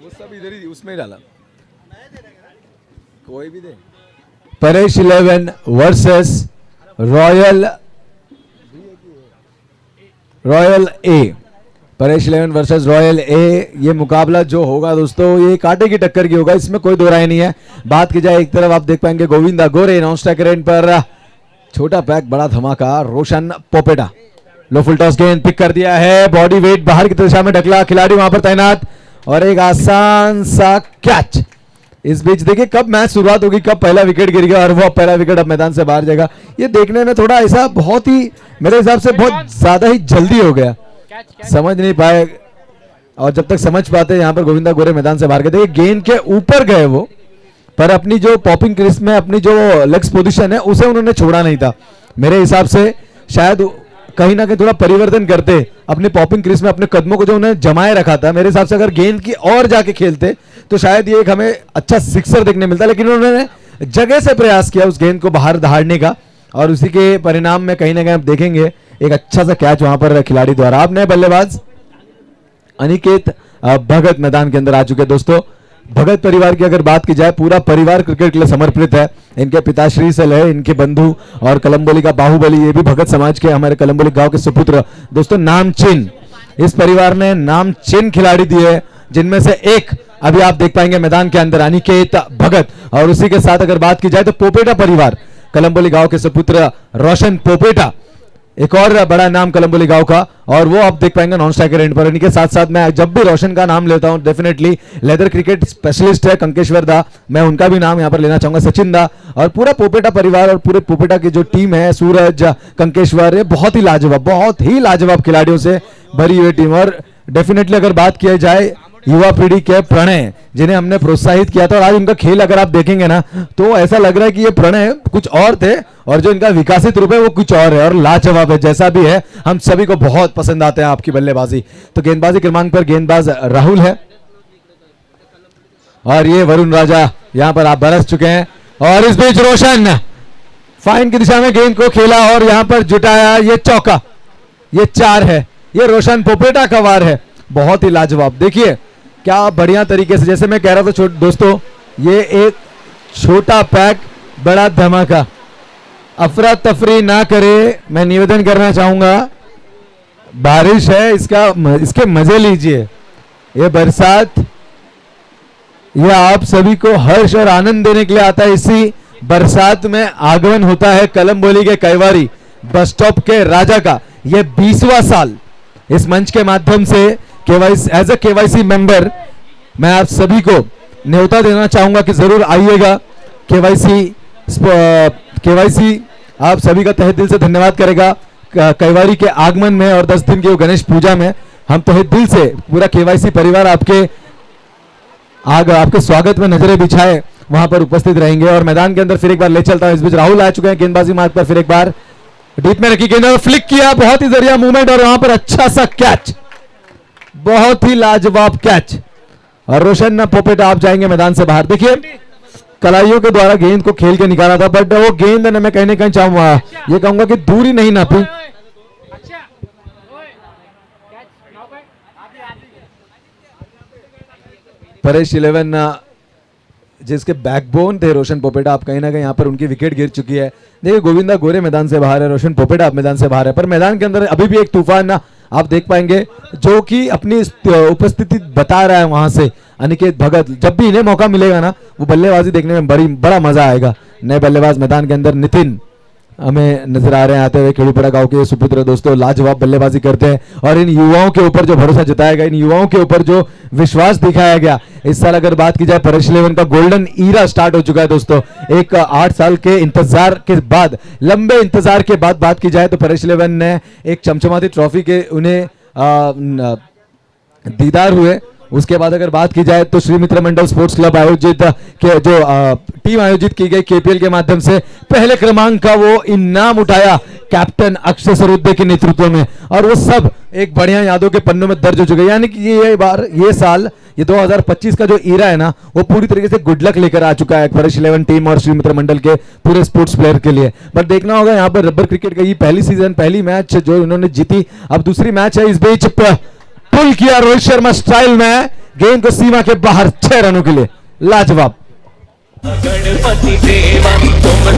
वो सब इधर ही उसमें ही डाला, कोई भी दे। परेश 11 वर्सेस रॉयल ए। परेश 11 वर्सेस रॉयल ए। ये मुकाबला जो होगा दोस्तों ये कांटे की टक्कर की होगा, इसमें कोई दो राय नहीं है। बात की जाए एक तरफ आप देख पाएंगे गोविंदा गोरे नॉन स्ट्राइकर एंड पर, छोटा पैक बड़ा धमाका रोशन पोपेटा। लो फुल टॉस गेंद पिक कर दिया है, बॉडी वेट बाहर की दिशा में ढकला, खिलाड़ी वहां पर तैनात और एक आसान सा कैच। इस बीच देखिए कब मैच शुरुआत होगी, कब पहला विकेट गिर गया और वो पहला विकेट अब मैदान से बाहर जाएगा। ये देखने में थोड़ा ऐसा बहुत ही मेरे हिसाब से बहुत ज्यादा ही जल्दी हो गया, समझ नहीं पाए। और जब तक समझ पाते यहाँ पर गोविंदा गोरे मैदान से बाहर गए। देखिए गेंद के ऊपर गए वो, पर अपनी जो पॉपिंग क्रिस में अपनी जो लेग्स पोजीशन है उसे उन्होंने छोड़ा नहीं था। मेरे हिसाब से शायद कहीं ना कहीं थोड़ा परिवर्तन करते अपनी पॉपिंग क्रिस में अपने कदमों को जो उन्होंने जमाए रखा था। मेरे हिसाब से अगर गेंद की और जाके खेलते तो शायद ये एक हमें अच्छा सिक्सर देखने मिलता, लेकिन उन्होंने जगह से प्रयास किया उस गेंद को बाहर दहाड़ने का और उसी के परिणाम में कहीं ना कहीं आप देखेंगे एक अच्छा सा कैच वहां पर खिलाड़ी द्वारा। अब नए बल्लेबाज अनिकेत भगत मैदान के अंदर आ चुके हैं। दोस्तों भगत परिवार की अगर बात की जाए, पूरा परिवार क्रिकेट के लिए समर्पित है। इनके पिताश्री से ले इनके बंधु और कलम्बोली का बाहुबली, ये भी भगत समाज के हमारे कलम्बोली गांव के सुपुत्र। दोस्तों नामचिन, इस परिवार ने नामचिन खिलाड़ी दिए, जिनमें से एक अभी आप देख पाएंगे मैदान के अंदर अनिकेत भगत। और उसी के साथ अगर बात की जाए तो पोपेटा परिवार, कलम्बोली गांव के सुपुत्र रोशन पोपेटा, एक और बड़ा नाम कलम्बोली गांव का, और वो आप देख पाएंगे नॉन स्ट्राइकर एंड पर। इनके साथ साथ मैं जब भी रोशन का नाम लेता हूं डेफिनेटली लेदर क्रिकेट स्पेशलिस्ट है कंकेश्वर दा, मैं उनका भी नाम यहां पर लेना चाहूंगा, सचिन दा। और पूरा पोपेटा परिवार और पूरे पोपेटा की जो टीम है, सूरज कंकेश्वर, ये बहुत ही लाजवाब खिलाड़ियों से भरी हुई टीम। और डेफिनेटली अगर बात की जाए युवा पीढ़ी के प्रणय, जिन्हें हमने प्रोत्साहित किया था, और आज उनका खेल अगर आप देखेंगे ना तो ऐसा लग रहा है कि ये प्रणय कुछ और थे और जो इनका विकासित रूप है वो कुछ और है, और लाजवाब है। जैसा भी है हम सभी को बहुत पसंद आते हैं आपकी बल्लेबाजी। तो गेंदबाजी क्रमांक पर गेंदबाज राहुल है और ये वरुण राजा यहां पर आप बरस चुके हैं। और इस बीच रोशन फाइन की दिशा में गेंद को खेला और यहां पर जुटाया, ये चौका, ये 4 है, ये रोशन पोपेटा का वार है, बहुत ही लाजवाब। देखिए क्या बढ़िया तरीके से, जैसे मैं कह रहा था दोस्तों, ये एक छोटा पैक बड़ा धमाका, अफरा तफरी ना करे, मैं निवेदन करना चाहूंगा। बारिश है, इसके मजे लीजिए। ये बरसात ये आप सभी को हर्ष और आनंद देने के लिए आता है। इसी बरसात में आगमन होता है कलम्बोली के कैवारी बस स्टॉप के राजा का। ये 20वां साल इस मंच के माध्यम से एज ए केवाईसी मेंबर मैं आप सभी को न्योता देना चाहूंगा कि जरूर आइएगा। केवाईसी आप सभी का तहे दिल से धन्यवाद करेगा कैवारी के आगमन में और 10 दिन की गणेश पूजा में। हम तहे दिल से पूरा केवाईसी परिवार आपके स्वागत में नजरें बिछाए वहां पर उपस्थित रहेंगे। और मैदान के अंदर फिर एक बार ले चलता हूं, इस बीच राहुल आ चुके हैं गेंदबाजी मार्ग पर। फिर एक बार डीप में रखी गेंद और फ्लिक किया, बहुत ही जरिया मूवमेंट और वहां पर अच्छा सा कैच, बहुत ही लाजवाब कैच। और रोशन पोपेटा आप जाएंगे मैदान से बाहर। देखिए कलाइयों के द्वारा गेंद को खेल के निकाला था, बट वो गेंद ने मैं कहने कहीं चाहूंगा ये कहूंगा कि दूरी नहीं नापी। परेश 11 जिसके बैकबोन थे रोशन पोपेटा, आप कहीं ना कहीं यहाँ पर उनकी विकेट गिर चुकी है। देखिए गोविंदा गोरे मैदान से बाहर है, रोशन पोपेटा आप मैदान से बाहर है, पर मैदान के अंदर अभी भी एक तूफान आप देख पाएंगे जो कि अपनी उपस्थिति बता रहा है वहां से अनिकेत भगत। जब भी इन्हें मौका मिलेगा ना वो बल्लेबाजी देखने में बड़ा मजा आएगा। नए बल्लेबाज मैदान के अंदर नितिन हमें नजर आ रहे हैं आते हुए, खेड़ूपड़ा गांव के सुपुत्र। दोस्तों लाजवाब बल्लेबाजी करते हैं और इन युवाओं के ऊपर जो भरोसा जताया गया, इन युवाओं के ऊपर जो विश्वास दिखाया गया, इस साल अगर बात की जाए परेश 11 का गोल्डन ईरा स्टार्ट हो चुका है दोस्तों। एक 8 साल के इंतजार के बाद, लंबे इंतजार के बाद बात की जाए तो परेश 11 ने एक चमचमाती ट्रॉफी के उन्हें दीदार हुए। उसके बाद अगर बात की जाए तो श्री मित्र मंडल स्पोर्ट्स क्लब आयोजित के जो टीम आयोजित की गई केपीएल के माध्यम से पहले क्रमांक का वो इनाम उठाया कैप्टन अक्षय सरुद्दे के नेतृत्व में, और वो सब एक बढ़िया यादों के पन्नों में दर्ज हो चुके हैं। यानी कि ये साल ये 2025 का जो ईरा है ना वो पूरी तरीके से गुड लक लेकर आ चुका है परेश 11 टीम और श्री मित्र मंडल के पूरे स्पोर्ट्स प्लेयर के लिए। बट देखना होगा यहाँ पर रबर क्रिकेट का ये पहली सीजन, पहली मैच जो इन्होंने जीती, अब दूसरी मैच है। इस बीच पुल किया रोहित शर्मा स्टाइल में, गेंद को सीमा के बाहर 6 रनों के लिए, लाजवाब। गणपति देवा तुम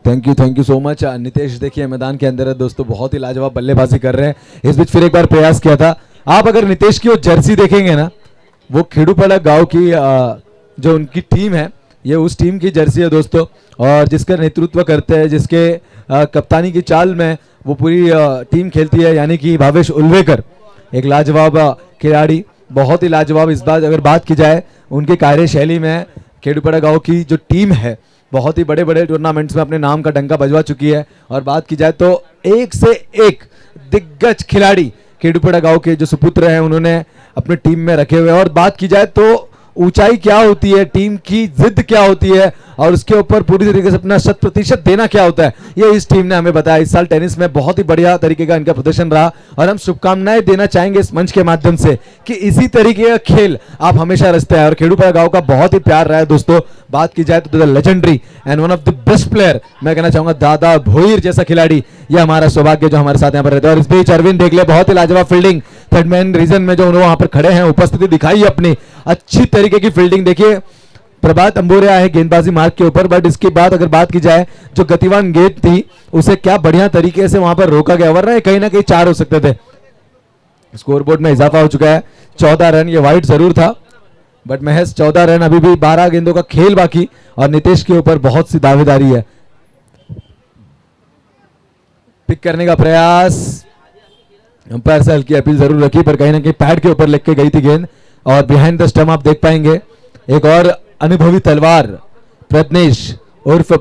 thank you so much Nitesh. देखिए मैदान के अंदर है दोस्तों, बहुत ही लाजवाब बल्लेबाजी कर रहे हैं। इस बीच फिर एक बार प्रयास किया था। आप अगर नितेश की वो जर्सी देखेंगे ना, वो खेड़ूपाड़ा गांव की जो उनकी टीम है, ये उस टीम की जर्सी है दोस्तों, और जिसका नेतृत्व करते हैं, जिसके कप्तानी की चाल में वो पूरी टीम खेलती है, यानी कि भावेश उल्वेकर, एक लाजवाब खिलाड़ी, बहुत ही लाजवाब। इस बार अगर बात की जाए उनकी कार्यशैली में, खेड़ूपाड़ा गांव की जो टीम है बहुत ही बड़े बड़े टूर्नामेंट्स में अपने नाम का डंका बजवा चुकी है। और बात की जाए तो एक से एक दिग्गज खिलाड़ी खेड़ूपाड़ा गांव के जो सुपुत्र हैं उन्होंने अपने टीम में रखे हुए हैं। और बात की जाए तो ऊंचाई क्या होती है, टीम की जिद क्या होती है, और उसके ऊपर पूरी तरीके से अपना 100% देना क्या होता है, ये इस टीम ने हमें बताया। इस साल टेनिस में बहुत ही बढ़िया तरीके का इनका प्रदर्शन रहा, और हम शुभकामनाएं देना चाहेंगे इस मंच के माध्यम से कि इसी तरीके का खेल आप हमेशा रचते हैं। और खेड़ूपाड़ा गांव का बहुत ही प्यार रहा है दोस्तों। बात की जाए तो the legendary and one of the best player, मैं कहना चाहूंगा दादा भोईर जैसा खिलाड़ी, ये हमारा सौभाग्य जो हमारे साथ यहाँ पर रहते हैं। और इस बीच अरविंद देख ले, बहुत ही लाजवाब फील्डिंग, थर्ड मैन रीजन में जो उन्होंने वहां पर खड़े हैं, उपस्थिति दिखाई अपनी, अच्छी तरीके की फील्डिंग। देखिए प्रभात अंबोरिया है गेंदबाजी मार्ग के ऊपर, बट इसके बाद अगर बात की जाए जो गतिवान गेंद थी उसे क्या बढ़िया तरीके से वहां पर रोका गया, वरना कहीं ना कहीं 4 हो सकते थे। स्कोरबोर्ड में इजाफा हो चुका है, 14 रन। ये वाइड जरूर था बट महज 14 रन, अभी भी 12 गेंदों का खेल बाकी, और नितेश के ऊपर बहुत सी दावेदारी है। पिक करने का प्रयास, अंपायर से हल्की अपील जरूर रखी, पर कहीं ना कहीं पैड के ऊपर लग के गई थी गेंद। और बिहाइंड द स्टंप आप देख पाएंगे एक और अनुभवी तलवार प्रत्नेश उर्फ,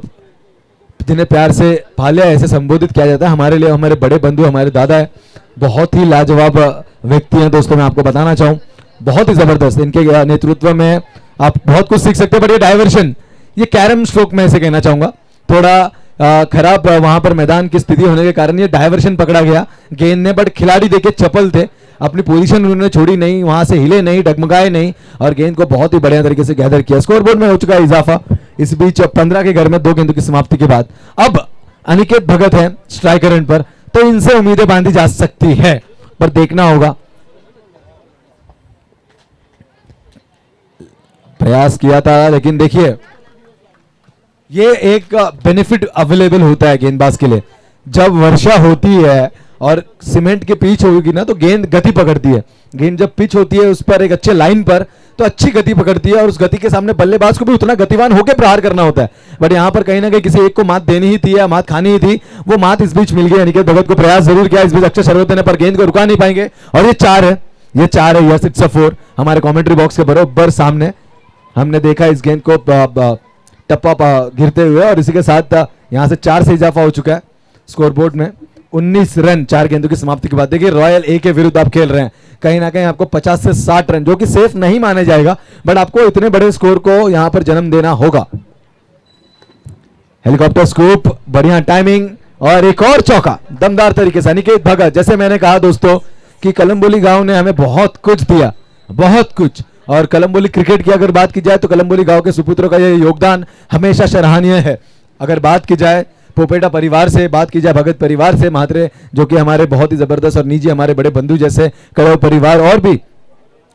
जिन्हें प्यार से भालिया ऐसे संबोधित किया जाता है, हमारे लिए हमारे बड़े बंधु, हमारे दादा है, बहुत ही लाजवाब व्यक्ति हैं दोस्तों। मैं आपको बताना चाहूं, बहुत ही जबरदस्त, इनके नेतृत्व में आप बहुत कुछ सीख सकते हैं। बट ये डायवर्शन, ये कैरम स्ट्रोक में ऐसे कहना चाहूंगा, थोड़ा खराब वहां पर मैदान की स्थिति होने के कारण ये डायवर्शन पकड़ा गया गेंद ने, बट खिलाड़ी देखिए चपल थे, अपनी पोजीशन उन्होंने छोड़ी नहीं, वहां से हिले नहीं, डगमगाए नहीं, और गेंद को बहुत ही बढ़िया तरीके से गैदर किया। स्कोरबोर्ड में हो चुका है इजाफा। इस बीच 15 के घर में 2 गेंदों की समाप्ति के बाद अब अनिकेत भगत है स्ट्राइकर एंड पर, तो इनसे उम्मीदें बांधी जा सकती है, पर देखना होगा। प्रयास किया था, लेकिन देखिए ये एक बेनिफिट अवेलेबल होता है गेंदबाज के लिए, जब वर्षा होती है और सीमेंट की पिच होगी ना तो गेंद गति पकड़ती है। गेंद जब पिच होती है उस पर एक अच्छे लाइन पर तो अच्छी गति पकड़ती है, और उस गति के सामने बल्लेबाज को भी उतना गतिवान होकर प्रहार करना होता है। बट यहां पर कहीं ना कहीं किसी एक को मात देनी ही थी या मात खानी ही थी, वो मात इस बीच मिल गई। अनिकेत भगत को प्रयास जरूर किया इस बीच अक्षय शर्वते ने, पर गेंद को रुका नहीं पाएंगे। और ये 4 है, ये 4 है, यस इट्स अ 4। हमारे कॉमेंट्री बॉक्स के बराबर सामने हमने देखा इस गेंद को टप्पा गिरते हुए, और इसी के साथ यहां से 4 से इजाफा हो चुका है स्कोरबोर्ड में। 19 रन 4 गेंदों की समाप्ति के बाद। देखिए रॉयल ए के विरुद्ध आप खेल रहे हैं, कहीं ना कहीं आपको 50 से 60 रन, जो कि सेफ नहीं माने जाएगा, बट आपको इतने बड़े स्कोर को यहां पर जन्म देना होगा। हेलीकॉप्टर स्कूप, बढ़िया टाइमिंग, और एक और चौका दमदार तरीके से अनिकेत भगत। जैसे मैंने कहा दोस्तों कि कलम्बोली गांव ने हमें बहुत कुछ दिया, बहुत कुछ, और कलम्बोली क्रिकेट की अगर बात की जाए तो कलम्बोली गांव के सुपुत्रों का यह योगदान हमेशा सराहनीय है। अगर बात की जाए पोपेटा परिवार से, बात की जाए भगत परिवार से, महात्रे जो कि हमारे बहुत ही जबरदस्त, और निजी हमारे बड़े बंधु जैसे कड़व परिवार, और भी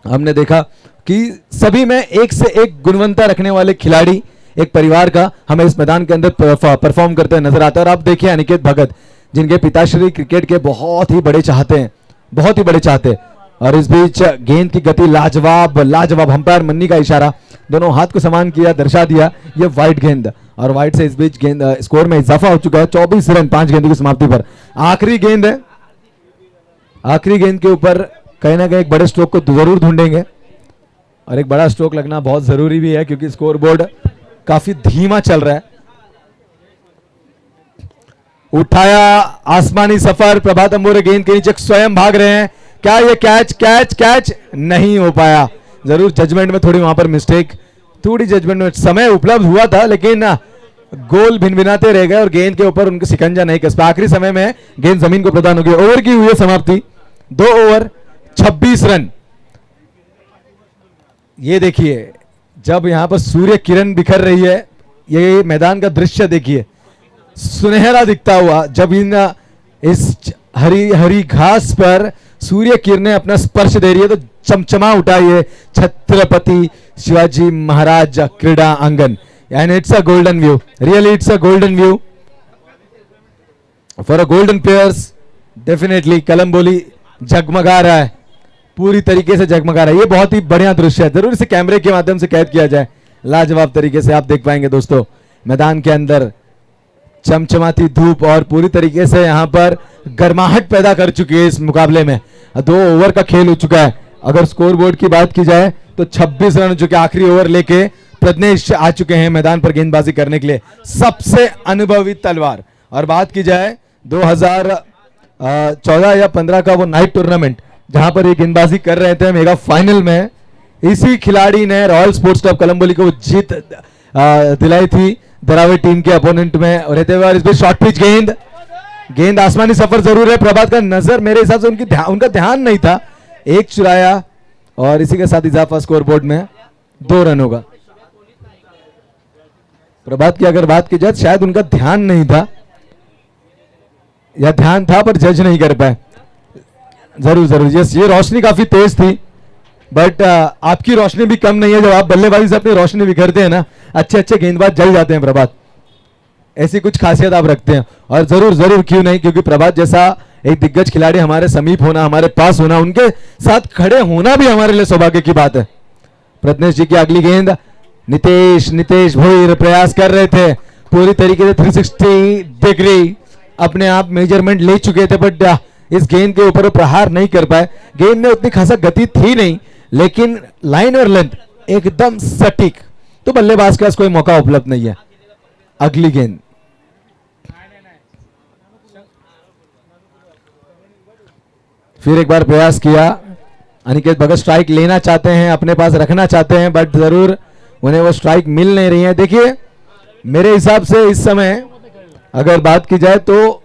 हमने देखा कि सभी में एक से एक गुणवत्ता रखने वाले खिलाड़ी एक परिवार का हमें इस मैदान के अंदर परफॉर्म करते नजर आता है। और आप देखिए अनिकेत भगत, जिनके पिताश्री क्रिकेट के बहुत ही बड़े चाहते हैं, बहुत ही बड़े चाहते। और इस बीच गेंद की गति लाजवाब, लाजवाब, अंपायर मन्नी का इशारा, दोनों हाथ को समान किया, दर्शा दिया, ये वाइड गेंद, और वाइड से इस बीच गेंद स्कोर में इजाफा हो चुका है। 24 रन 5 गेंदों की समाप्ति पर। आखिरी गेंद है, आखिरी गेंद के ऊपर कहीं ना कहीं एक बड़े स्ट्रोक को जरूर ढूंढेंगे, और एक बड़ा स्ट्रोक लगना बहुत जरूरी भी है, क्योंकि स्कोरबोर्ड काफी धीमा चल रहा है। उठाया आसमानी सफर, प्रभात अंबोरे गेंद के नीचे स्वयं भाग रहे हैं, क्या ये कैच कैच कैच नहीं हो पाया। जरूर जजमेंट में थोड़ी वहां पर मिस्टेक, थोड़ी जजमेंट में समय उपलब्ध हुआ था, लेकिन गोल भिनभिनाते रह गए और गेंद के ऊपर उनके शिकंजा नहीं कस पाया। आखिरी समय में गेंद जमीन को प्रदान हो गई। ओवर की हुई है समाप्ति, 2 ओवर 26 रन ये देखिए, जब यहाँ पर सूर्य किरण बिखर रही है, ये मैदान का दृश्य देखिए, सुनहरा दिखता हुआ, जब इस हरी हरी घास पर सूर्य किरणें अपना स्पर्श दे रही है तो चमचमा उठा ये छत्रपति शिवाजी महाराज क्रीडा आंगन। And it's a golden view, really it's a golden view for a golden players. Definitely Kalamboli जगमगा रहा है, पूरी तरीके से जगमगा रहा है। ये बहुत ही बढ़िया दृश्य है, जरूर इसे कैमरे के माध्यम से कैद किया जाए। लाजवाब तरीके से आप देख पाएंगे दोस्तों, मैदान के अंदर चमचमाती धूप और पूरी तरीके से यहाँ पर गर्माहट पैदा कर चुकी है इस मुकाबले में। 2 ओवर का खेल हो चुका है। अगर स्कोर बोर्ड की बात की जाए तो 26 रन हो चुके, आखिरी ओवर लेके प्रज्ञेश आ चुके हैं मैदान पर गेंदबाजी करने के लिए, सबसे अनुभवी तलवार। और बात की जाए 2014 या 15 का वो नाइट टूर्नामेंट जहां पर ये गेंदबाजी कर रहे थे मेगा फाइनल में, इसी खिलाड़ी ने रॉयल स्पोर्ट्स क्लब कलंबोली को जीत दिलाई थी दरावे टीम के अपोनेंट में रहते हुए। और इस पर शॉर्ट पिच गेंद आसमानी सफर जरूर है। प्रभात का नजर मेरे हिसाब से उनका ध्यान नहीं था, एक चुराया और इसी के साथ इजाफा स्कोर बोर्ड में 2 रन होगा। प्रभात की अगर बात की जाए शायद उनका ध्यान नहीं था या ध्यान था पर जज नहीं कर पाए। जरूर यस, ये रोशनी काफी तेज थी बट आपकी रोशनी भी कम नहीं है। जब आप बल्लेबाजी से अपनी रोशनी बिखरते हैं ना, अच्छे गेंदबाज जल जाते हैं। प्रभात ऐसी कुछ खासियत आप रखते हैं और जरूर क्यों नहीं, क्योंकि प्रभात जैसा एक दिग्गज खिलाड़ी हमारे समीप होना, हमारे पास होना, उनके साथ खड़े होना भी हमारे लिए सौभाग्य की बात है। प्रज्ञेश जी की अगली गेंद, नितेश भोईर प्रयास कर रहे थे पूरी तरीके से 360 डिग्री अपने आप मेजरमेंट ले चुके थे बट इस गेंद के ऊपर प्रहार नहीं कर पाए। गेंद में उतनी खासा गति थी नहीं, लेकिन लाइन और लेंथ एकदम सटीक, तो बल्लेबाज के पास कोई मौका उपलब्ध नहीं है। अगली गेंद, फिर एक बार प्रयास किया। अनिकेत भगत स्ट्राइक लेना चाहते हैं, अपने पास रखना चाहते हैं बट जरूर उन्हें वो स्ट्राइक मिल नहीं रही है। देखिए मेरे हिसाब से इस समय अगर बात की जाए तो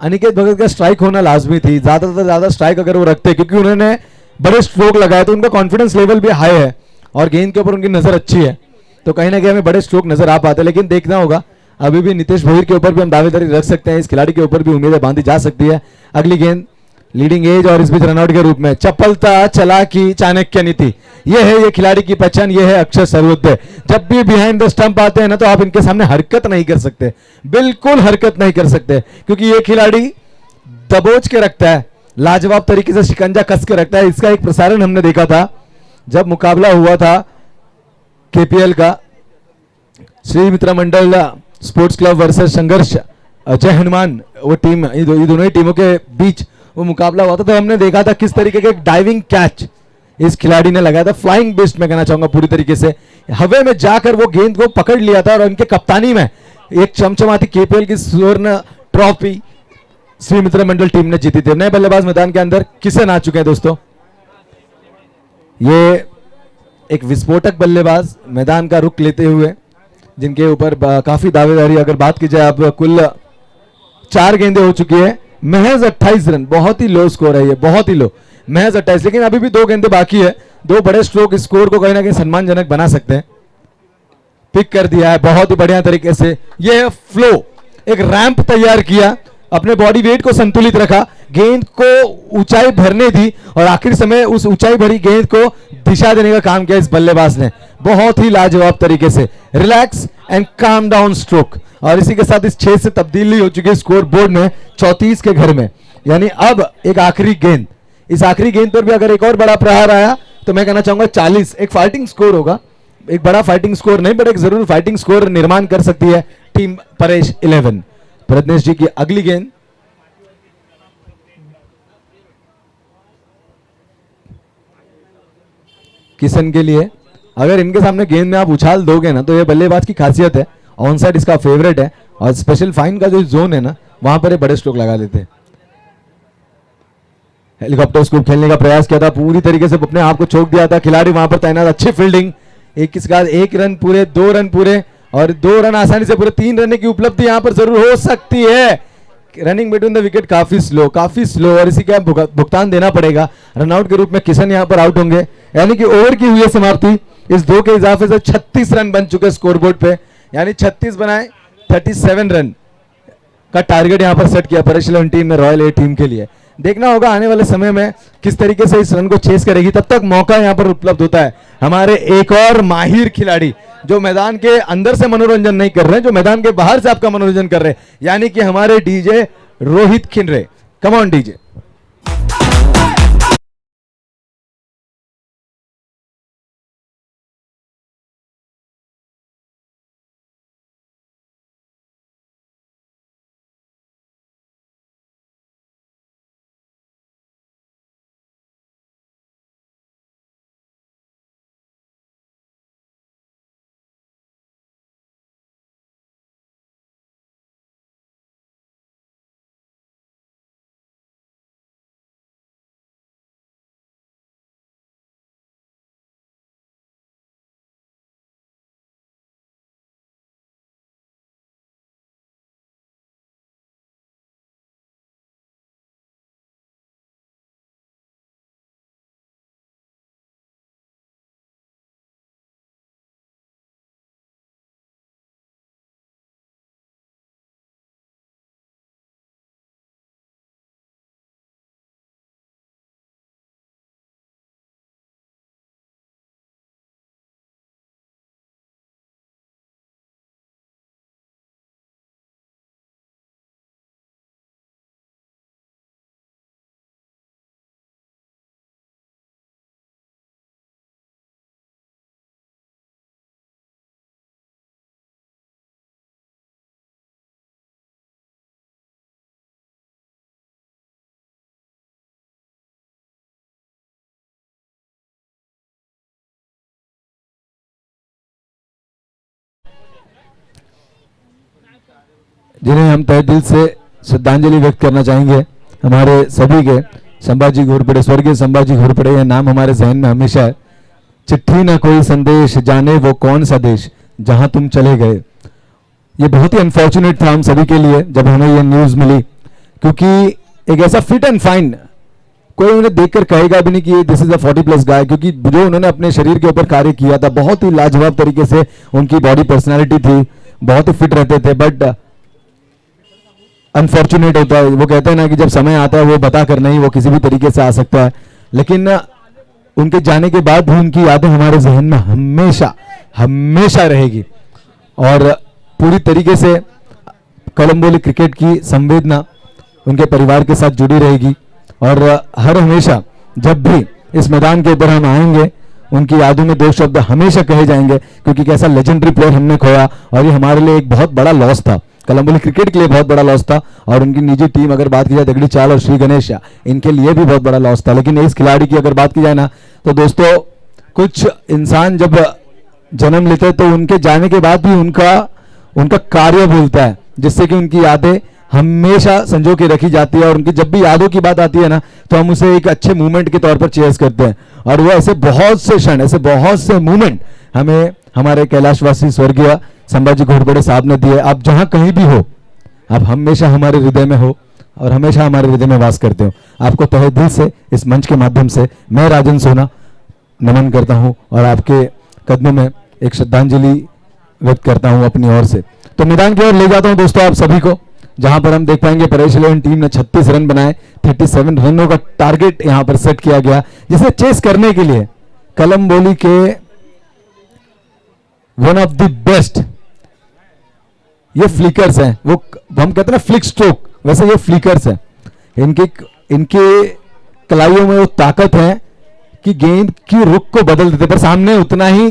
अनिकेत भगत का स्ट्राइक होना लाजमी थी, ज्यादा से ज्यादा स्ट्राइक अगर वो रखते, क्योंकि उन्होंने बड़े स्ट्रोक लगाए तो उनका कॉन्फिडेंस लेवल भी हाई है और गेंद के ऊपर उनकी नजर अच्छी है, तो कहीं ना कहीं हमें बड़े स्ट्रोक नजर आ पाते हैं। लेकिन देखना होगा, अभी भी नितेश भोईर के ऊपर भी हम दावेदारी रख सकते हैं, इस खिलाड़ी के ऊपर भी उम्मीदें बांधी जा सकती है। अगली गेंद लीडिंग एज और इस बीच रनआउट के रूप में, चपलता, चालाकी, चाणक्य नीति, ये है ये खिलाड़ी की पहचान, ये है अक्षर सर्वोदय। जब भी बिहाइंड द स्टंप आते हैं ना तो आप इनके सामने हरकत नहीं कर सकते, बिल्कुल हरकत नहीं कर सकते, क्योंकि ये खिलाड़ी दबोच के रखता है, लाजवाब तरीके से शिकंजा कस के रखता है। इसका एक प्रसारण हमने देखा था जब मुकाबला हुआ था केपीएल का, श्री मित्रा मंडल स्पोर्ट्स क्लब वर्सेस संघर्ष जय हनुमान, वो टीम, ये दोनों ही टीमों के बीच वो मुकाबला हुआ था, तो हमने देखा था किस तरीके का एक डाइविंग कैच इस खिलाड़ी ने लगाया था, फ्लाइंग बेस्ट मैं कहना चाहूंगा, पूरी तरीके से हवा में जाकर वो गेंद को पकड़ लिया था और उनके कप्तानी में एक चमचमाती केपीएल की स्वर्ण ट्रॉफी श्री मित्र मंडल टीम ने जीती थी। नए बल्लेबाज मैदान के अंदर किशन आ चुके हैं दोस्तों, ये एक विस्फोटक बल्लेबाज मैदान का रुख लेते हुए, जिनके ऊपर काफी दावेदारी अगर बात की जाए, अब कुल 4 गेंदें हो चुकी है, महज 28 रन, बहुत ही लो स्कोर है ये, बहुत ही लो, महज 28, लेकिन अभी भी 2 गेंदें बाकी है। 2 बड़े स्ट्रोक स्कोर को कहीं ना कहीं सम्मानजनक बना सकते हैं। पिक कर दिया है बहुत ही बढ़िया तरीके से, ये है फ्लो, एक रैंप तैयार किया, अपने बॉडी वेट को संतुलित रखा, गेंद को ऊंचाई भरने दी और आखिरी समय उस ऊंचाई भरी गेंद को दिशा देने का काम किया इस बल्लेबाज ने, बहुत ही लाजवाब तरीके से, relax and calm down stroke. और इसी के साथ इस 6 से तब्दीली हो चुकी है स्कोर बोर्ड में 34 के घर में, यानी अब एक आखिरी गेंद, इस आखिरी गेंद पर भी अगर एक और बड़ा प्रहार आया तो मैं कहना चाहूंगा 40, एक फाइटिंग स्कोर होगा, एक बड़ा फाइटिंग स्कोर नहीं बट एक जरूर फाइटिंग स्कोर निर्माण कर सकती है टीम परेश 11। प्रज्ञेश जी की अगली गेंद, किशन के लिए, अगर इनके सामने गेंद में आप उछाल दोगे ना तो ये बल्लेबाज की खासियत है, ऑन साइड इसका फेवरेट है और स्पेशल फाइन का जो जोन है ना वहां पर ये बड़े स्ट्रोक लगा लेते हैं। हेलीकॉप्टर स्कूप खेलने का प्रयास किया था, पूरी तरीके से अपने आप को चौक दिया था खिलाड़ी वहां पर तैनात, अच्छी फील्डिंग, एक के बाद 1 रन पूरे, 2 रन पूरे और 2 रन आसानी से पूरे 3 रन की उपलब्धि यहां पर जरूर हो सकती है। रनिंग बिटवीन द विकेट काफी स्लो और इसी का भुगतान देना पड़ेगा। रनआउट के रूप में किशन यहां पर आउट होंगे, यानी कि ओवर की हुई है समाप्ति। इस 2 के इजाफे से 36 रन बन चुके स्कोर बोर्ड पे, यानी 36 बनाए, 37 रन का टारगेट यहां पर सेट किया परेश 11 टीम ने रॉयल ए टीम के लिए। देखना होगा आने वाले समय में किस तरीके से इस रन को चेस करेगी। तब तक मौका यहां पर उपलब्ध होता है हमारे एक और माहिर खिलाड़ी जो मैदान के अंदर से मनोरंजन नहीं कर रहे हैं, जो मैदान के बाहर से आपका मनोरंजन कर रहे हैं, यानी कि हमारे DJ Rohit Khinre. Come on DJ. जिन्हें हम तहे दिल से श्रद्धांजलि व्यक्त करना चाहेंगे, हमारे सभी के संभाजी घोरपड़े, स्वर्गीय संभाजी घोरपड़े, यह नाम हमारे जहन में हमेशा है। चिट्ठी ना कोई संदेश, जाने वो कौन सा देश, जहां तुम चले गए। ये बहुत ही अनफॉर्चुनेट था हम सभी के लिए जब हमें ये न्यूज मिली, क्योंकि एक ऐसा फिट एंड फाइन, कोई उन्हें देखकर कहेगा भी नहीं कि दिस इज अ 40+ गाय, क्योंकि जो उन्होंने अपने शरीर के ऊपर कार्य किया था, बहुत ही लाजवाब तरीके से उनकी बॉडी पर्सनैलिटी थी, बहुत ही फिट रहते थे। बट अनफॉर्चुनेट होता है, वो कहते हैं ना कि जब समय आता है वो बता कर नहीं, वो किसी भी तरीके से आ सकता है। लेकिन उनके जाने के बाद भी उनकी यादें हमारे जहन में हमेशा हमेशा रहेगी, और पूरी तरीके से कलम्बोली क्रिकेट की संवेदना उनके परिवार के साथ जुड़ी रहेगी। और हर हमेशा जब भी इस मैदान के ऊपर हम आएंगे, उनकी यादों में 2 शब्द हमेशा कहे जाएंगे, क्योंकि कैसा लेजेंडरी प्लेयर हमने खोया, और ये हमारे लिए एक बहुत बड़ा लॉस था, कलम्बोली क्रिकेट के लिए बहुत बड़ा लॉस था, और उनकी निजी टीम अगर बात की जाए दगड़ी चाल और श्री गणेश, इनके लिए भी बहुत बड़ा लॉस था। लेकिन इस खिलाड़ी की अगर बात की जाए ना, तो दोस्तों कुछ इंसान जब जन्म लेते हैं तो उनके जाने के बाद भी उनका कार्य भूलता है, जिससे कि उनकी यादें हमेशा संजो के रखी जाती है। और उनकी जब भी यादों की बात आती है ना, तो हम उसे एक अच्छे मूवमेंट के तौर पर चेयर्स करते हैं, और वो ऐसे बहुत से क्षण, ऐसे बहुत से मूवमेंट हमें हमारे कैलाशवासी स्वर्गीय संभाजी घोरपड़े साहब ने दिए। आप जहां कहीं भी हो, आप हमेशा हमारे हृदय में हो और हमेशा हमारे हृदय में वास करते हो। आपको तहे दिल से इस मंच के माध्यम से मैं राजन सोना नमन करता हूं, और आपके कदमों में एक श्रद्धांजलि व्यक्त करता हूं अपनी ओर से। तो मैदान की ओर ले जाता हूं दोस्तों आप सभी को, जहां पर हम देख पाएंगे परेश 11 टीम ने 36 रन बनाए, 37 रनों का टारगेट यहां पर सेट किया गया, जिसे चेस करने के लिए कलम्बोली के वन ऑफ द बेस्ट ये फ्लिकर्स हैं, वो हम कहते हैं ना फ्लिक स्ट्रोक, वैसे ये फ्लिकर्स हैं। इनके कलाइयों में वो ताकत है कि गेंद की रुख को बदल देते, पर सामने उतना ही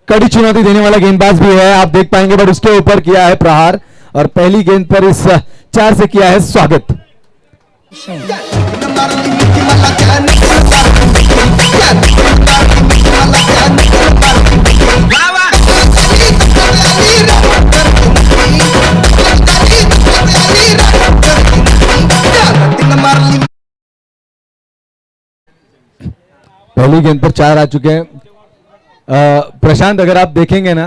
कड़ी चुनौती देने वाला गेंदबाज भी है, आप देख पाएंगे। बट उसके ऊपर किया है प्रहार, और पहली गेंद पर इस 4 से किया है स्वागत। पहली गेंद पर 4 आ चुके हैं। प्रशांत, अगर आप देखेंगे ना,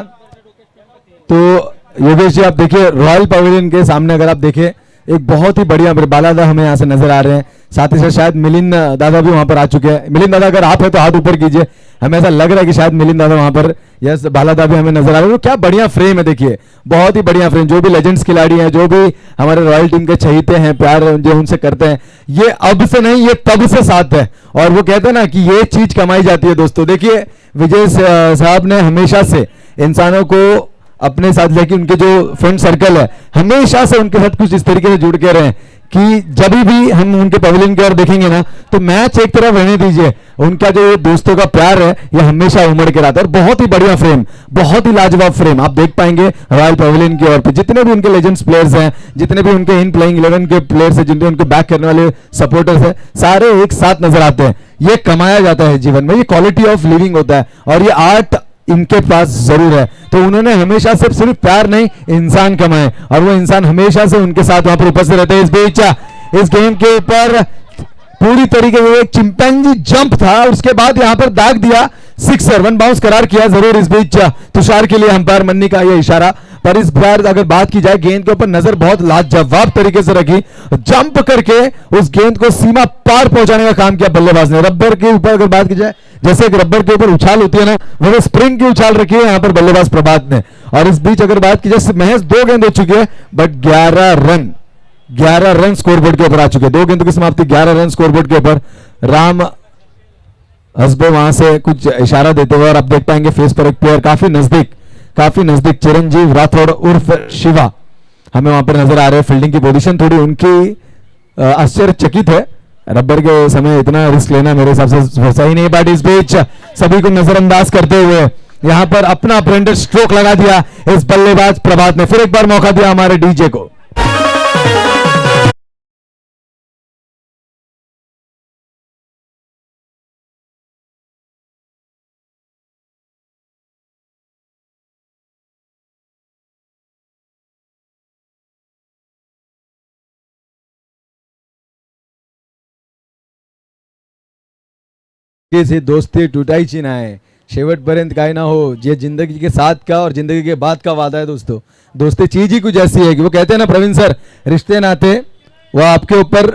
तो योगेश जी आप देखिए, रॉयल पवेलियन के सामने अगर आप देखें, एक बहुत ही बढ़िया बालादा हमें यहां से नजर आ रहे हैं, साथ ही साथ शायद मिलिंद दादा भी वहां पर आ चुके हैं। मिलिंद दादा अगर आप है तो हाथ ऊपर कीजिए, हमें ऐसा लग रहा है कि शायद मिलिंद दादा वहां पर, यस बाला दादा भी हमें नजर आ रहे हैं। क्या बढ़िया फ्रेम है, देखिए बहुत ही बढ़िया फ्रेम। जो भी लेजेंड्स खिलाड़ी हैं, जो भी हमारे रॉयल टीम के चहीते हैं, प्यार जो उनसे करते हैं, ये अब से नहीं, ये तब से साथ है। और वो कहते हैं ना कि ये चीज कमाई जाती है दोस्तों। देखिए विजय साहब ने हमेशा से इंसानों को अपने साथ लेके, उनके जो फ्रेंड सर्कल है हमेशा से उनके साथ कुछ इस तरीके से जुड़ के रहे कि जब भी हम उनके पवेलियन की ओर देखेंगे ना तो मैच एक तरफ रहने दीजिए, उनका जो ये दोस्तों का प्यार है ये हमेशा उमड़ के रहता है। और बहुत ही बढ़िया फ्रेम, बहुत ही लाजवाब फ्रेम आप देख पाएंगे रॉयल पवेलियन की ओर पे। जितने भी उनके लेजेंड्स प्लेयर्स हैं, जितने भी उनके इन प्लेइंग 11 के प्लेयर्स हैं, जिनके उनको बैक करने वाले सपोर्टर्स हैं, सारे एक साथ नजर आते हैं। ये कमाया जाता है जीवन में, ये क्वालिटी ऑफ लिविंग होता है और ये आर्ट इनके पास जरूर है। तो उन्होंने हमेशा सिर्फ प्यार नहीं, इंसान कमाए और वो इंसान हमेशा से उनके साथ वहां पर उपस्थित रहते हैं। इस बीच इस गेम के ऊपर पूरी तरीके से एक चिंपैंजी जंप था, उसके बाद यहां पर दाग दिया, सिक्सर, वन बाउंस करार किया जरूर इस बीच तुषार के लिए अंपायर मन्नी का यह इशारा। पर इस बार अगर बात की जाए, गेंद के ऊपर नजर बहुत लाजवाब तरीके से रखी, जंप करके उस गेंद को सीमा पार पहुंचाने का काम किया बल्लेबाज ने। रबर के ऊपर अगर बात की जाए, जैसे एक रबर के ऊपर उछाल होती है ना, वो स्प्रिंग की उछाल रखी है यहां पर बल्लेबाज प्रभात ने। और इस बीच अगर बात की जाए, महज 2 गेंद हो चुकी है बट 11 रन स्कोरबोर्ड के ऊपर आ चुके हैं। 2 गेंदों की समाप्ति, 11 रन स्कोरबोर्ड के ऊपर। राम हसबे वहां से कुछ इशारा देते हुए, और आप देख पाएंगे फेस पर एक प्लेयर काफी नजदीक चिरंजीव राठौड़ उर्फ शिवा हमें वहां पर नजर आ रहे हैं। फील्डिंग की पोजीशन थोड़ी उनकी आश्चर्यचकित है, रबर के समय इतना रिस्क लेना मेरे हिसाब से सही नहीं। बट इस बीच सभी को नजरअंदाज करते हुए यहां पर अपना ब्रेंडर स्ट्रोक लगा दिया इस बल्लेबाज प्रभात ने। फिर एक बार मौका दिया हमारे डीजे को। से दोस्ती तुटायची नाही, शेवटपर्यंत काय ना हो। ये जिंदगी के साथ का और जिंदगी के बाद का वादा है दोस्तों। दोस्ती चीज ही कुछ ऐसी है कि वो कहते हैं ना प्रवीण सर, रिश्ते नाते वो आपके ऊपर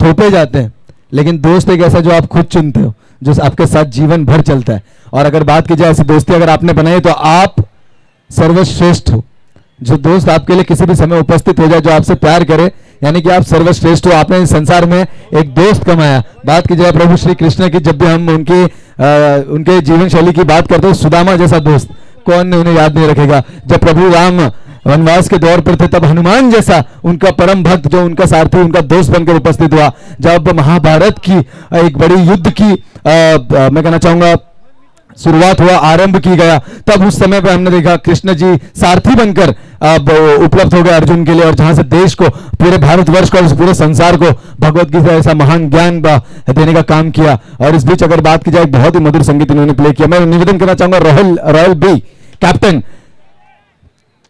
थोपे जाते हैं, लेकिन दोस्त एक ऐसा जो आप खुद चुनते हो, जो आपके साथ जीवन भर चलता है। और अगर बात की जाए ऐसी दोस्ती अगर आपने बनाई तो आप सर्वश्रेष्ठ हो। जो दोस्त आपके लिए किसी भी समय उपस्थित हो जाए, जो आपसे प्यार करे, यानी कि आप सर्वश्रेष्ठ हो। आपने इस संसार में एक दोस्त कमाया। बात की जाए प्रभु श्री कृष्ण की, जब भी हम उनके जीवन शैली की बात करते हैं, सुदामा जैसा दोस्त कौन उन्हें याद नहीं रखेगा। जब प्रभु राम वनवास के दौर पर थे, तब हनुमान जैसा उनका परम भक्त, जो उनका सारथी, उनका दोस्त बनकर उपस्थित हुआ। जब महाभारत की एक बड़ी युद्ध की मैं कहना चाहूंगा शुरुआत हुआ, आरंभ की गया, तब उस समय पे हमने देखा कृष्ण जी सारथी बनकर उपलब्ध हो गए अर्जुन के लिए, और जहां से देश को, पूरे भारतवर्ष को और पूरे संसार को भगवत गीता ऐसा महान ज्ञान देने का काम किया। और इस बीच अगर बात की जाए, बहुत ही मधुर संगीत उन्होंने प्ले किया। मैं निवेदन करना चाहूंगा रॉयल बी कैप्टन,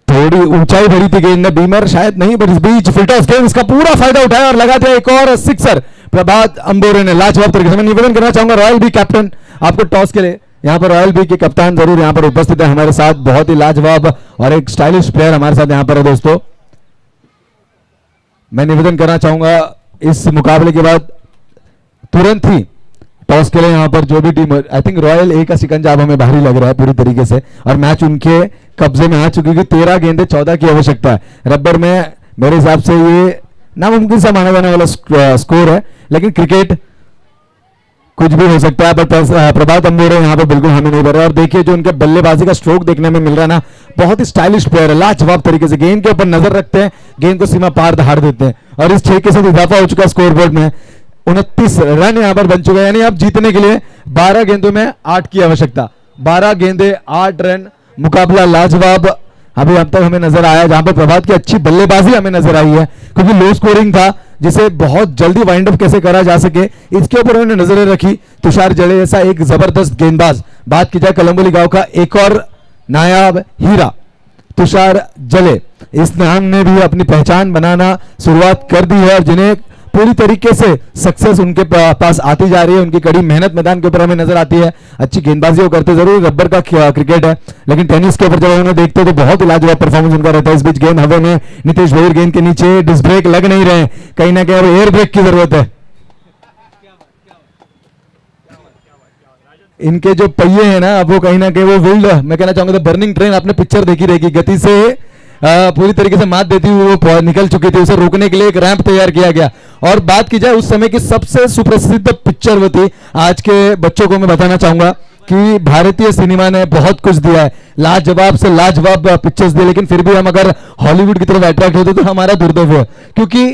थोड़ी ऊंचाई भरी थी गेंद में, बीमर शायद नहीं, पर इस बीच फिल्टर्स गेंद इसका पूरा फायदा उठाया और लगा दिया एक और सिक्सर प्रभात अंबोरे ने लाजवाब तरीके से। मैं निवेदन करना चाहूंगा रॉयल बी कैप्टन, आपको टॉस के लिए यहाँ पर रॉयल बी के कप्तान जरूर यहाँ पर उपस्थित है हमारे साथ, बहुत ही लाजवाब और एक स्टाइलिश प्लेयर हमारे साथ यहाँ पर है दोस्तों। मैं निवेदन करना चाहूंगा इस मुकाबले के बाद तुरंत ही टॉस के लिए यहाँ पर जो भी टीम, आई थिंक रॉयल ए का शिकंजा अब हमें भारी लग रहा है पूरी तरीके से, और मैच उनके कब्जे में आ चुकी है। 13 गेंदे 14 की आवश्यकता है। रबर में मेरे हिसाब से ये नामुमकिन सा माना जाने वाला स्कोर है, लेकिन क्रिकेट कुछ भी हो सकता है। बट प्रभात अंबोरे यहाँ पर बिल्कुल हमें नहीं भर रहा। और देखिए जो उनके बल्लेबाजी का स्ट्रोक देखने में मिल रहा है ना, बहुत ही स्टाइलिश प्लेयर है, लाजवाब तरीके से गेंद के ऊपर नजर रखते हैं, गेंद को सीमा पार दहाड़ देते हैं। और इस 6 के साथ इजाफा हो चुका है स्कोरबोर्ड में, 29 रन यहाँ पर बन चुके हैं। यानी अब जीतने के लिए 12 गेंदों में 8 की आवश्यकता, 12 गेंदे 8 रन। मुकाबला लाजवाब अभी अब तक हमें नजर आया, जहां पर प्रभात की अच्छी बल्लेबाजी हमें नजर आई है, क्योंकि लो स्कोरिंग था, जिसे बहुत जल्दी वाइंड अप कैसे करा जा सके इसके ऊपर उन्होंने नजरें रखी। तुषार जड़े जैसा एक जबरदस्त गेंदबाज, बात की जाए कलंबोली गांव का एक और नायाब हीरा तुषार जले, इस नाम ने भी अपनी पहचान बनाना शुरुआत कर दी है, और जिन्हें पूरी तरीके से सक्सेस उनके पास आती जा रही है। उनकी कड़ी मेहनत मैदान के ऊपर हमें नजर आती है, अच्छी गेंदबाजी वो करते जरूर, रबर का क्रिकेट है, लेकिन टेनिस के ऊपर जब उन्हें देखते हो तो बहुत ही लाजवाब परफॉर्मेंस उनका रहता है। इस बीच गेंद हवा में, नितेश भैर गेंद के नीचे, डिस्क ब्रेक लग नहीं रहे, कहीं ना कहीं अब एयर ब्रेक की जरूरत है। इनके जो पहिए हैं ना, अब वो कहीं ना कहीं वो विल्ड, मैं कहना चाहूंगा द बर्निंग ट्रेन, आपने पिक्चर देखी रहेगी, गति से पूरी तरीके से मात देती हुई वो निकल चुकी थी। उसे रोकने के लिए एक रैंप तैयार किया गया। और बात की जाए उस समय की सबसे सुप्रसिद्ध पिक्चर वो थी। आज के बच्चों को मैं बताना चाहूंगा कि भारतीय सिनेमा ने बहुत कुछ दिया है, लाजवाब से लाजवाब पिक्चर्स दिए, लेकिन फिर भी हम अगर हॉलीवुड की तरफ अट्रैक्ट होते तो हमारा दुर्दैव है, क्योंकि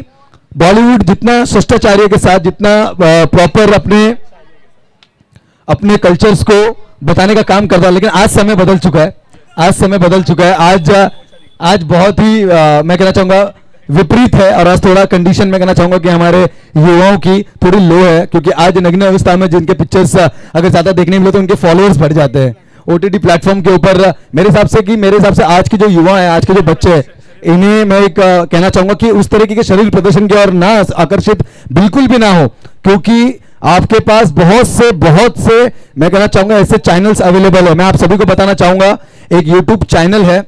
बॉलीवुड जितना शिष्टाचार्य के साथ, जितना प्रॉपर अपने कल्चर्स को बताने का काम करता है, लेकिन आज समय बदल चुका है। आज समय बदल चुका है। आज बहुत ही मैं कहना चाहूंगा विपरीत है। और आज थोड़ा कंडीशन मैं कहना चाहूंगा कि हमारे युवाओं की थोड़ी लो है, क्योंकि आज नग्न अवस्था में जिनके पिक्चर्स अगर ज्यादा देखने मिले तो उनके फॉलोअर्स बढ़ जाते हैं ओटीटी प्लेटफॉर्म के ऊपर। मेरे हिसाब से आज के जो युवा हैं, आज के जो बच्चे हैं, इन्हें मैं एक कहना चाहूंगा कि उस तरीके के शरीर प्रदर्शन की ओर ना आकर्षित बिल्कुल भी ना हो, क्योंकि आपके पास बहुत से मैं कहना चाहूंगा ऐसे चैनल्स अवेलेबल है। मैं आप सभी को बताना चाहूंगा, एक यूट्यूब चैनल है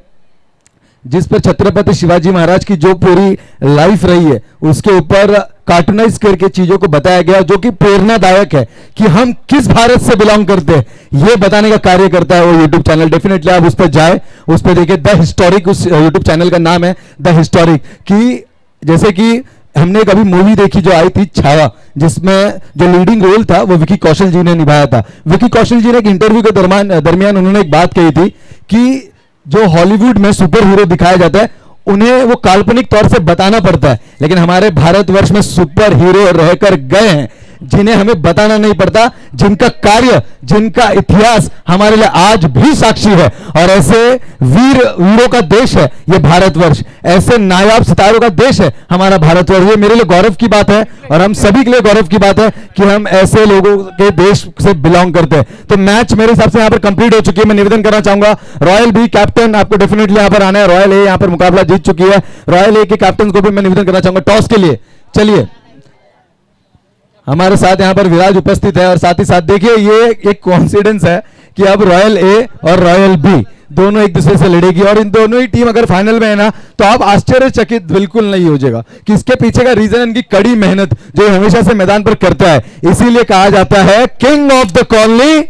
जिस पर छत्रपति शिवाजी महाराज की जो पूरी लाइफ रही है उसके ऊपर कार्टूनाइज करके चीजों को बताया गया, जो कि प्रेरणादायक है कि हम किस भारत से बिलोंग करते हैं, ये बताने का कार्य करता है वो यूट्यूब चैनल। डेफिनेटली आप उस पर जाए, उस पर देखिए, द हिस्टोरिक उस यूट्यूब चैनल का नाम है, द हिस्टोरिक। कि जैसे कि हमने कभी मूवी देखी जो आई थी छावा, जिसमें जो लीडिंग रोल था वो विकी कौशल जी ने निभाया था। विकी कौशल जी ने एक इंटरव्यू के दरमियान उन्होंने एक बात कही थी कि जो हॉलीवुड में सुपर हीरो दिखाया जाता है उन्हें वो काल्पनिक तौर से बताना पड़ता है, लेकिन हमारे भारतवर्ष में सुपर हीरो रहकर गए हैं जिन्हें हमें बताना नहीं पड़ता, जिनका कार्य, जिनका इतिहास हमारे लिए आज भी साक्षी है। और ऐसे वीरों का देश है ये भारतवर्ष, ऐसे नायाब सितारों का देश है हमारा भारतवर्ष। ये मेरे लिए गौरव की बात है और हम सभी के लिए गौरव की बात है कि हम ऐसे लोगों के देश से बिलोंग करते हैं। तो मैच मेरे हिसाब से यहाँ पर कंप्लीट हो चुकी है। मैं निवेदन करना चाहूंगा, रॉयल बी कैप्टन आपको डेफिनेटली यहाँ पर आना है। रॉयल ए यहाँ पर मुकाबला जीत चुकी है। रॉयल ए के कैप्टन को भी मैं निवेदन करना चाहूंगा टॉस के लिए। चलिए, हमारे साथ यहां पर विराज उपस्थित है और साथ ही साथ देखिए ये एक कॉन्फिडेंस है कि अब रॉयल ए और रॉयल बी दोनों एक दूसरे से लड़ेगी और इन दोनों ही टीम अगर फाइनल में है ना तो आप आश्चर्यचकित बिल्कुल नहीं हो जाएगा कि इसके पीछे का रीजन इनकी कड़ी मेहनत जो हमेशा से मैदान पर करता है। इसीलिए कहा जाता है किंग ऑफ द कॉलोनी